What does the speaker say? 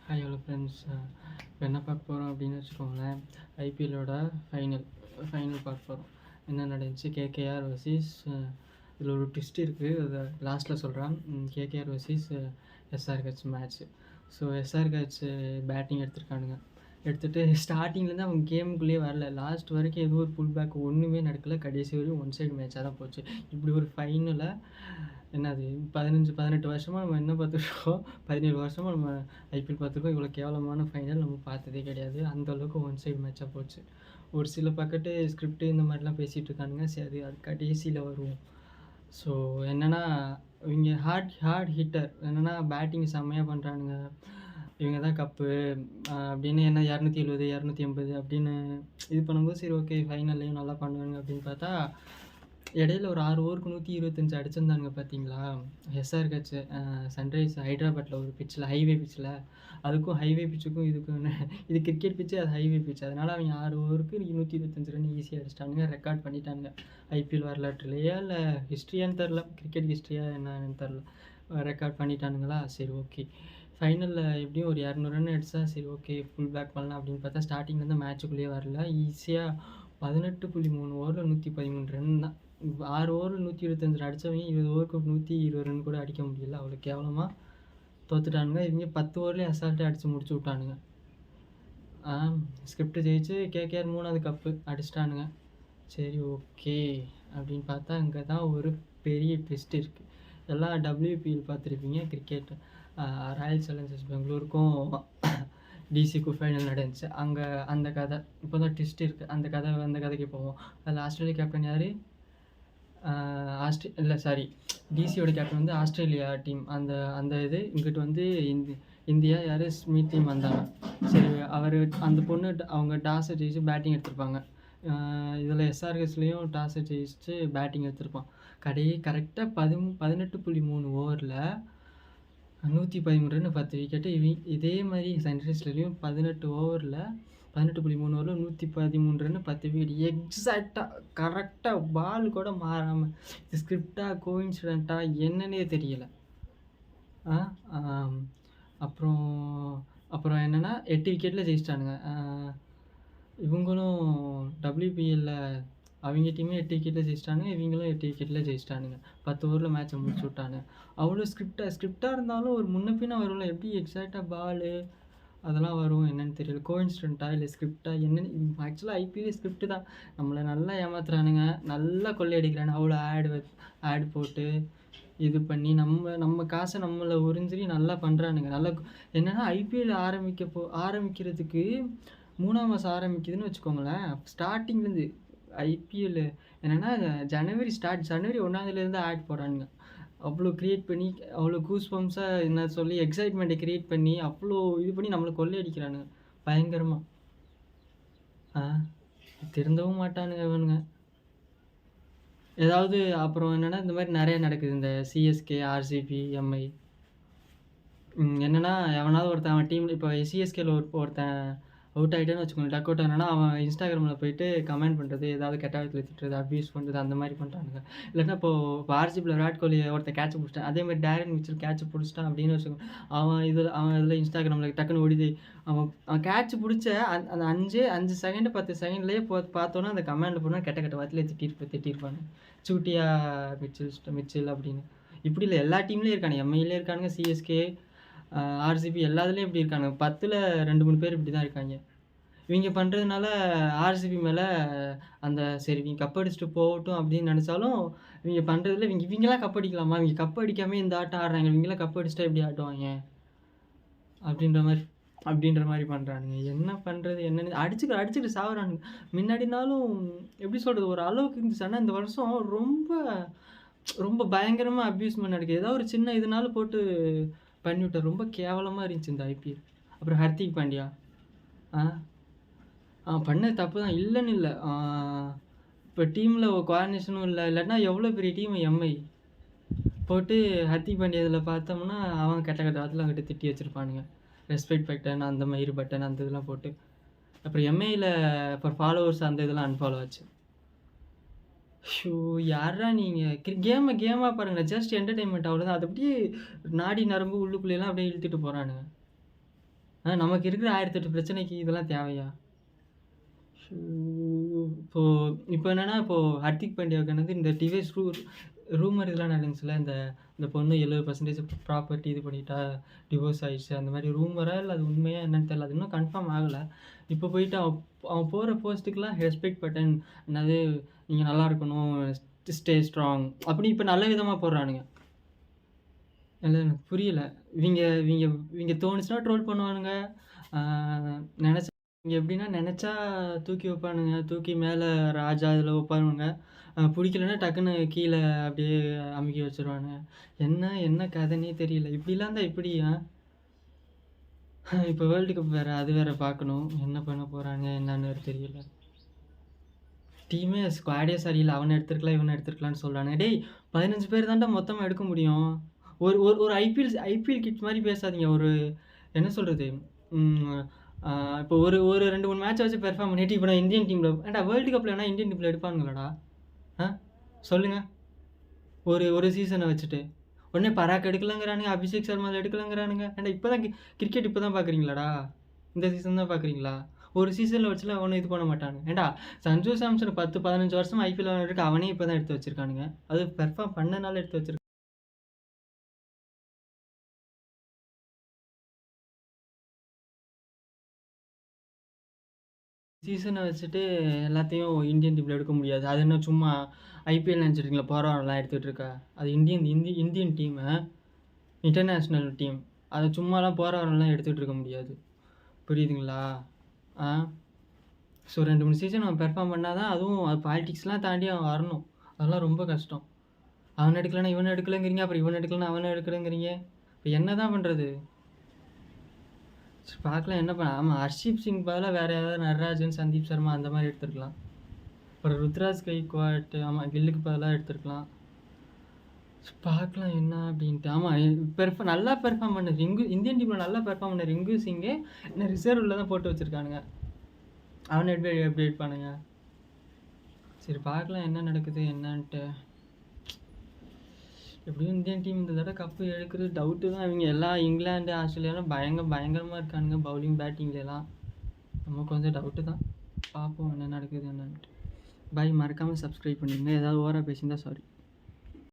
Hi hello friends. இப்போ என்ன பார்க்க போகிறோம் அப்படின்னு வச்சுக்கோங்களேன், ஐபிஎல்லோட ஃபைனல் பார்க்க போகிறோம். என்ன நடந்துச்சு, கேகேஆர் வர்சஸ் இதில் ஒரு ட்விஸ்ட் இருக்குது, அதை லாஸ்ட்டில் சொல்கிறேன். KKR versus SRH match. So SRH batting எடுத்துகிட்டு ஸ்டார்டிங்லேருந்து அவங்க கேமுக்குள்ளேயே வரல. லாஸ்ட் வரைக்கும் ஏதோ ஒரு புல் பேக் ஒன்றுமே நடக்கலை. கடைசி வரையும் ஒன் சைடு மேட்சாக தான் போச்சு. இப்படி ஒரு ஃபைனலை என்னது 18 வருஷமாக நம்ம என்ன பார்த்துருக்கோம், 17 வருஷமாக நம்ம ஐபிஎல் பார்த்துருக்கோம். இவ்வளோ கேவலமான ஃபைனல் நம்ம பார்த்ததே கிடையாது. அந்தளவுக்கு ஒன் சைடு மேட்சாக போச்சு. ஒரு சில பக்கத்து ஸ்கிரிப்டு இந்த மாதிரிலாம் பேசிகிட்டு இருக்கானுங்க. சரி, அது கடைசியில் வருவோம். ஸோ என்னென்னா, இவங்க ஹார்ட் ஹிட்டர் என்னென்னா பேட்டிங் செம்மையாக பண்ணுறானுங்க. இவங்க தான் கப்பு அப்படின்னு என்ன 270 280 அப்படின்னு இது பண்ணும்போது சரி ஓகே ஃபைனல்லையும் நல்லா பண்ணுவாங்க அப்படின்னு பார்த்தா, இடையில ஒரு 6 ஓவருக்கு 125 அடிச்சிருந்தாங்க பார்த்தீங்களா. எஸ்ஆர்ஹெச் சன்ரைஸ் ஹைதராபாத்தில் ஒரு பிச்சில், ஹைவே பிச்சில். அதுக்கும் ஹைவே பிச்சுக்கும் இதுக்கும் இது கிரிக்கெட் பிச்சு, அது ஹைவே பிச். அதனால் அவங்க 6 ஓவருக்கு 125 ரன் ஈஸியாக அடிச்சிட்டானுங்க, ரெக்கார்ட் பண்ணிட்டானுங்க. ஐபிஎல் வரலாற்றுலையா இல்லை ஹிஸ்ட்ரியான்னு தெரில, கிரிக்கெட் ஹிஸ்ட்ரியா என்னன்னு தெரில, ரெக்கார்ட் பண்ணிட்டானுங்களா. சரி ஓகே, ஃபைனலில் எப்படியும் ஒரு 200 ரன் அடித்தா சரி ஓகே ஃபுல் பேக் பண்ணலாம் அப்படின்னு பார்த்தா, ஸ்டார்டிங்லேருந்து மேட்சுக்குள்ளேயே வரல. ஈஸியாக 18.3 ஓவரில் 113 ரன் தான். 6 ஓவரில் 125 அடித்தவங்க 20 ஓவருக்கு 120 ரன் கூட அடிக்க முடியல. அவ்வளோ கேவலமாக தோத்துட்டானுங்க. இவங்க 10 ஓவர்லேயே அசால்ட்டாக அடித்து முடிச்சு விட்டானுங்க. ஸ்கிரிப்ட் ஜெயிச்சு கேகேஆர் 3வது கப்பு அடிச்சிட்டானுங்க. சரி ஓகே அப்படின்னு பார்த்தா, இங்கே தான் ஒரு பெரிய ட்விஸ்ட் இருக்குது. எல்லாம் WPL பார்த்துருப்பீங்க, கிரிக்கெட். ராயல் சேலஞ்சர்ஸ் பெங்களூருக்கும் டிசிக்கும் ஃபைனல் நடந்துச்சு. அங்கே அந்த கதை இப்போ தான் ட்விஸ்ட் இருக்குது. அந்த கதைக்கு போவோம். அதில் ஆஸ்திரேலியா கேப்டன் யார்? டிசியோட கேப்டன் வந்து ஆஸ்திரேலியா டீம். அந்த இது இங்கிட்டு வந்து இந்தியா யார்? ஸ்மித் டீம் வந்தாங்க. சரி, அவர் அந்த பொண்ணு அவங்க டாஸை ஜெயிச்சு பேட்டிங் எடுத்திருப்பாங்க. இதில் எஸ்ஆர்ஹெச்லேயும் டாஸை ஜெயிச்சு பேட்டிங் எடுத்திருப்பான். கரெக்டாக 18.3 ஓவரில் 113 ரன் 10 விக்கெட்டு. இதே மாதிரி சன்ரைஸ்லேயும் 18 ஓவரில் 18.3 ஓவரில் 113 ரன் 10 விக்கெட். எக்ஸாக்டாக கரெக்டாக பால் கூட மாறாமல். இது ஸ்கிரிப்டாக கோஇன்சிடெண்ட்டாக என்னன்னே தெரியலை. அப்புறம் என்னென்னா 8 விக்கெட்டில் ஜெயிச்சிட்டானுங்க. இவங்களும் WPLல அவங்க டீமே 8 விக்கெட்டில் ஜெயிச்சிட்டானுங்க, இவங்களும் 8 விக்கெட்டில் ஜெயிச்சிட்டானுங்க. 10 ஓவரில் மேட்சை முடிச்சு விட்டானுங்க. அவ்வளோ ஸ்கிரிப்டாக இருந்தாலும் ஒரு முன்ன பின்ன வரும்ல, எப்படி எக்ஸாக்டாக பாலு அதெல்லாம் வரும் என்னன்னு தெரியல. கோஇன்சிடெண்ட்டாக இல்லை ஸ்கிரிப்டாக என்னென்னு. ஆக்சுவலாக ஐபிஎல் ஸ்கிரிப்ட் தான். நம்மளை நல்லா ஏமாத்துறானுங்க, நல்லா கொள்ளையடிக்கிறானு. அவ்வளோ ஆடு போட்டு இது பண்ணி நம்ம காசை நம்மளை உறிஞ்சி நல்லா பண்ணுறானுங்க. நல்லா என்னென்னா ஐபிஎல் ஆரம்பிக்கிறதுக்கு 3ஆம் மாதம் ஆரம்பிக்குதுன்னு வச்சுக்கோங்களேன். ஸ்டார்டிங்லேருந்து ஐபிஎல் என்னென்னா ஜனவரி 1ஆந்தேதியிலேருந்து ஆட் போடுறானுங்க. அவ்வளோ க்ரியேட் பண்ணி, அவ்வளோ கூஸ்பம்ஸாக என்ன சொல்லி எக்ஸைட்மெண்ட்டை க்ரியேட் பண்ணி அவ்வளோ இது பண்ணி நம்மளை கொள்ளையடிக்கிறானுங்க பயங்கரமாக. திருந்தவும் மாட்டானுங்க இவனுங்க. ஏதாவது அப்புறம் என்னென்னா இந்த மாதிரி நிறைய நடக்குது. இந்த சிஎஸ்கே, ஆர்சிபி, எம்ஐ என்னென்னா எவனாவது ஒருத்தன் அவன் டீமில் இப்போ சிஎஸ்கேல ஒருத்தன் அவுட் ஆகிட்டேன்னு வச்சுக்கோங்க, டக் அவுட் ஆனானா அவன் இன்ஸ்டாகிராமில் போயிட்டு கமெண்ட் பண்ணுறது, ஏதாவது கெட்ட விதத்தில் திட்டுறது, அப்யூஸ் பண்ணுறது, அந்த மாதிரி பண்ணுறானுங்க. இல்லைன்னா இப்போ ஆர்சிபியில் விராட் கோலி ஒருத்தன் கேட்ச் பிடிச்சிட்டான், அதேமாதிரி டேரன் மிச்சல் கேட்ச் பிடிச்சிட்டான் அப்படின்னு வச்சுக்கோங்க. அவன் இதில் இன்ஸ்டாகிராமில் டக்குன்னு ஓடிது. அவன் கேட்ச் பிடிச்ச அந்த 5 செகண்டு 10 செகண்ட்லேயே பார்த்தோன்னா அந்த கமெண்டில் போனால் கெட்ட வார்த்தையிலே திட்டிருப்பாங்க. சூட்டியா மிச்சில் அப்படின்னு. இப்படி இல்லை, எல்லா டீம்லேயும் இருக்கானுங்க. எம்ஐலேயும் இருக்கானுங்க, சிஎஸ்கே, ஆர்சிபி எல்லாத்துலேயும் இப்படி இருக்காங்க. 10ல் 2-3 பேர் இப்படி தான் இருக்காங்க. இவங்க பண்ணுறதுனால ஆர்சிபி மேலே அந்த சரி இவங்க கப் அடிச்சுட்டு போகட்டும் அப்படின்னு நினச்சாலும், இவங்க பண்ணுறதுல இவங்கெல்லாம் கப் அடிக்கலாமா, இவங்க கப் அடிக்காமல் இந்த ஆட்டம் ஆடுறாங்க, இவங்கெல்லாம் கப் அடிச்சுட்டா எப்படி ஆட்டுவாங்க அப்படின்ற மாதிரி பண்ணுறானுங்க. என்ன பண்ணுறது என்னென்னு அடிச்சுட்டு சாகுறானுங்க. முன்னாடினாலும் எப்படி சொல்கிறது, ஒரு அளவுக்கு இருந்துச்சு. ஆனால் இந்த வருஷம் ரொம்ப பயங்கரமாக அப்யூஸ்மெண்ட் நடக்குது. ஏதாவது ஒரு சின்ன இதனால போட்டு பண்ணிவிட்டார். ரொம்ப கேவலமாக இருந்துச்சு இந்த ஐபிஎல். அப்புறம் ஹர்திக் பாண்டியா பண்ண தப்பு தான், இல்லைன்னு இல்லை. இப்போ டீமில் கோஆர்டினேஷனும் இல்லைன்னா எவ்வளோ பெரிய டீம் எம்ஐ போட்டு ஹர்திக் பாண்டியா இதில் பார்த்தோம்னா அவன் கெட்ட வார்த்தையில் அவங்ககிட்ட திட்டி வச்சுருப்பானுங்க. ரெஸ்பெக்ட் பட்டன் அந்த மாதிரி பட்டன் அந்த இதெல்லாம் போட்டு. அப்புறம் எம்ஐயில் இப்போ ஃபாலோவர்ஸ் அந்த இதெல்லாம் அன்ஃபாலோ ஆச்சு. ஷோ யாரா நீங்கள் கேமாக பாருங்கள், ஜஸ்ட் என்டர்டெயின்மெண்ட் அவ்வளோதான். அது அப்படியே நாடி நரம்பு உள்ளுக்குள்ளேலாம் அப்படியே இழுத்துட்டு போகிறானுங்க. நமக்கு இருக்கிற 1008 பிரச்சனைக்கு இதெல்லாம் தேவையா? ஷோ! இப்போ இப்போ என்னன்னா, இப்போ ஹர்திக் பாண்டியாவுக்கு என்னது இந்த டிவைஸ் ரூமர் இதெல்லாம் நடந்துச்சுல்ல. இந்த இந்த பொண்ணு 70% ப்ராப்பர்ட்டி இது பண்ணிட்டா, டிவோர்ஸ் ஆயிடுச்சு. அந்த மாரி ரூமரா இல்ல அது உண்மையா என்னன்னு தெரியல. அது இன்னும் கன்ஃபார்ம் ஆகல. இப்போ போயிட்டு அவன் அவன் போடுற போஸ்ட்டுக்குலாம் ரெஸ்பெக்ட் பட்டன், என்னது நீங்க நல்லா இருக்கணும், ஸ்டே ஸ்ட்ராங் அப்படி இப்போ நல்ல விதமா போடுறானுங்க. இல்ல எனக்கு புரியல. இவிங்க இவிங்க இவிங்க தோணுச்சுனா ட்ரோல் பண்ணுவானுங்க. ஆ நெனச்சா இவிங்க எப்படின்னா நெனச்சா தூக்கி வைப்பானுங்க. தூக்கி மேல ராஜா இதில வைப்பானுங்க. புடிக்கலன்னா டக்குனு கீழ அப்படியே அமுக்கி வச்சுருவானுங்க. என்ன என்ன கதைன்னே தெரியல. இப்படிலாம் இருந்தா எப்படி? இப்போ வேர்ல்டு கப் வேற. அது வேற பார்க்கணும். என்ன பண்ண போறாங்க என்னன்னு வேற தெரியல. டீமே ஸ்குவாடே சரியில்ல. அவன எடுத்துருக்கலாம், இவன எடுத்துருக்கலாம்ன்னு சொல்றானுங்க. டேய் 15 பேர் தான்டா மொத்தமா எடுக்க முடியும். ஒரு ஒரு ஒரு ஐபிஎல் கிட் மாரி பேசாதீங்க. ஒரு என்ன சொல்றது? ம் ஆ இப்போ ஒரு ஒரு 2, 3 மேட்ச வச்சு பெர்ஃபார்ம் பண்ணிட்டு, இப்போ நான் இந்தியன் டீம்ல ஏன்டா வேர்ல்டு கப்ல வேணா இந்தியன் டீம்ல எடுப்பானுங்களாடா? ஆ சொல்லுங்க. ஒரு ஒரு சீசன வச்சுட்டு. உடனே பராக் எடுக்கலங்கிறானுங்க, அபிஷேக் சர்மால எடுக்கலங்கிறானுங்க. ஏன்டா இப்ப தான் கிரிக்கெட் இப்ப தான் பார்க்குறீங்களாடா? இந்த சீசன் தான் பார்க்குறீங்களா? ஒரு சீசன்ல வச்சுலாம் ஒண்ணும் இது பண்ண மாட்டானுங்க. ஏன்டா சஞ்சு சாம்சன் 10, 15 வருஷமா ஐபிஎல் விளையாடிருக்கு. அவனே இப்ப தான் எடுத்து வச்சிருக்கானுங்க. அது பெர்ஃபார்ம் பண்ணனால எடுத்து வச்சிருக்கானுங்க. சீசன வச்சுட்டு எல்லாத்தையும் இந்தியன் டீம்ல எடுக்க முடியாது. அது என்ன சும்மா ஐபிஎல் நினைச்சிருக்கீங்களா? போற வரலாம் எடுத்துட்டு இருக்கா? அது இந்தியன் டீமு. International team. அத சும்மாலாம் போற வரலாம் எடுத்துட்டு இருக்க முடியாது. புரியுதுங்களா? ஆ. ஸோ 2, 3 சீசன் அவன் பெர்ஃபார்ம் பண்ணா தான் அதுவும் அது பாலிடிக்ஸ்லாம் தாண்டி அவன் வரணும். அதெல்லாம் ரொம்ப கஷ்டம். அவன எடுக்கலன்னா இவன எடுக்கலங்கிறீங்க. அப்புறம் இவன எடுக்கலன்னா அவன எடுக்கலங்கிறீங்க. இப்ப என்னதான் பண்றது? சரி பார்க்கலாம் என்ன பண்ண ஆமா ஹர்ஷீப் சிங் பதிலா வேற யாராவது நடராஜன், சந்தீப் சர்மா அந்த மாரி எடுத்துருக்கலாம். அப்புறம் ருத்ராஜ் கைக்வாட் ஆமா கில்லுக்கு பதிலா எடுத்துருக்கலாம். பார்க்கலாம் என்ன அப்படின்ட்டு. ஆமா நல்லா பெர்ஃபார்ம் பண்ண இந்தியன் டீம்ல நல்லா பெர்ஃபார்ம் பண்ண ரிங்கு சிங்கே இன்னும் ரிசர்வ்ல தான் போட்டு வச்சிருக்கானுங்க. அவன எப்படி எடுப்பானுங்க? சரி பார்க்கலாம் என்ன நடக்குது என்னன்ட்டு. எப்படியும் இந்தியன் டீம் இந்த தடவை கப்பு எடுக்கிறது டவுட்டு தான். இவங்க எல்லாம் இங்கிலாந்து, ஆஸ்திரேலியாலாம் பயங்கரமாக இருக்கானுங்க பவுலிங் பேட்டிங்லாம். நம்ம கொஞ்சம் டவுட்டு தான். பார்ப்போம் என்ன நடக்குது என்னன்ட்டு. பாய் மறக்காமல் சப்ஸ்கிரைப் பண்ணிடுங்க. ஏதாவது ஓவராக பேசியிருந்தா சாரி.